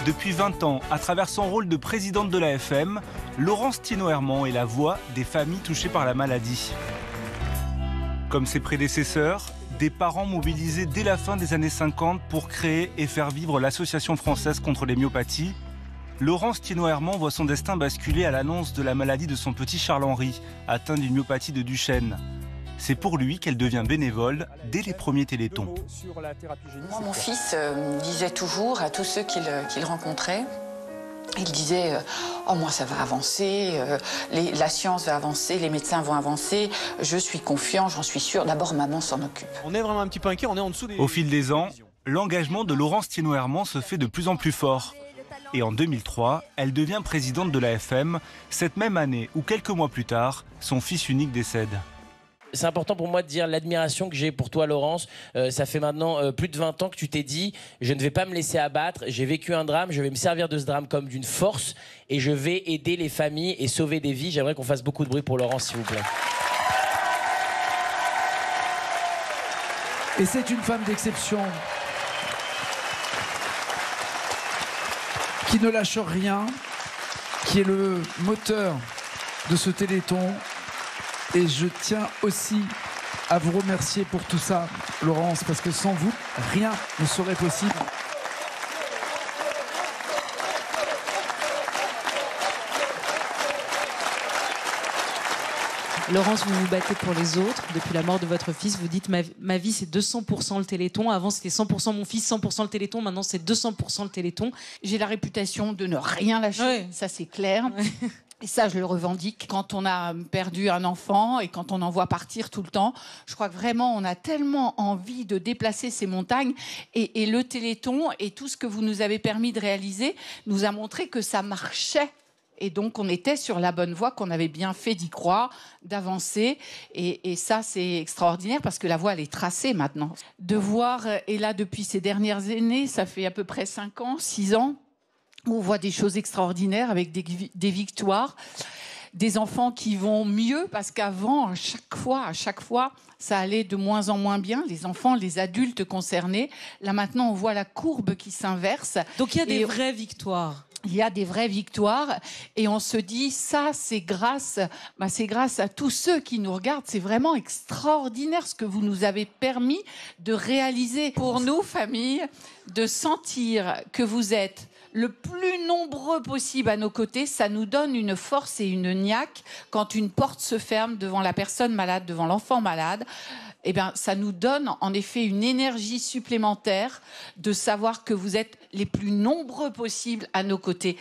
Depuis 20 ans, à travers son rôle de présidente de l'AFM, Laurence Thénault-Herman est la voix des familles touchées par la maladie. Comme ses prédécesseurs, des parents mobilisés dès la fin des années 50 pour créer et faire vivre l'Association française contre les myopathies, Laurence Thénault-Herman voit son destin basculer à l'annonce de la maladie de son petit Charles-Henri, atteint d'une myopathie de Duchenne. C'est pour lui qu'elle devient bénévole dès les premiers télétons. Moi, mon fils disait toujours à tous ceux qu'il rencontrait, il disait oh, moi ça va avancer, la science va avancer, les médecins vont avancer, je suis confiant, j'en suis sûr, d'abord maman s'en occupe. On est vraiment un petit peu inquiet, on est en dessous des... Au fil des ans, l'engagement de Laurence Thénault-Herman se fait de plus en plus fort. Et en 2003, elle devient présidente de l'AFM, cette même année où quelques mois plus tard, son fils unique décède. C'est important pour moi de dire l'admiration que j'ai pour toi, Laurence. Ça fait maintenant plus de 20 ans que tu t'es dit « Je ne vais pas me laisser abattre, j'ai vécu un drame, je vais me servir de ce drame comme d'une force et je vais aider les familles et sauver des vies. » J'aimerais qu'on fasse beaucoup de bruit pour Laurence, s'il vous plaît. Et c'est une femme d'exception qui ne lâche rien, qui est le moteur de ce Téléthon. Et je tiens aussi à vous remercier pour tout ça, Laurence, parce que sans vous, rien ne serait possible. Laurence, vous vous battez pour les autres. Depuis la mort de votre fils, vous dites ma vie, c'est 200% le Téléthon. Avant, c'était 100% mon fils, 100% le Téléthon. Maintenant, c'est 200% le Téléthon. J'ai la réputation de ne rien lâcher, ouais. Ça c'est clair. Ouais. Et ça, je le revendique. Quand on a perdu un enfant et quand on en voit partir tout le temps, je crois que vraiment, on a tellement envie de déplacer ces montagnes. Et le Téléthon et tout ce que vous nous avez permis de réaliser nous a montré que ça marchait. Et donc, on était sur la bonne voie, qu'on avait bien fait d'y croire, d'avancer. Et ça, c'est extraordinaire parce que la voie, elle est tracée maintenant. De voir, et là, depuis ces dernières années, ça fait à peu près 5 ans, 6 ans, on voit des choses extraordinaires avec des victoires, des enfants qui vont mieux parce qu'avant, à chaque fois, ça allait de moins en moins bien. Les enfants, les adultes concernés. Là, maintenant, on voit la courbe qui s'inverse. Donc, il y a des vraies victoires. Il y a des vraies victoires et on se dit, ça, c'est grâce à tous ceux qui nous regardent. C'est vraiment extraordinaire ce que vous nous avez permis de réaliser. Pour nous, famille, de sentir que vous êtes le plus nombreux possible à nos côtés, ça nous donne une force et une niaque. Quand une porte se ferme devant la personne malade, devant l'enfant malade, eh bien, ça nous donne en effet une énergie supplémentaire de savoir que vous êtes les plus nombreux possibles à nos côtés.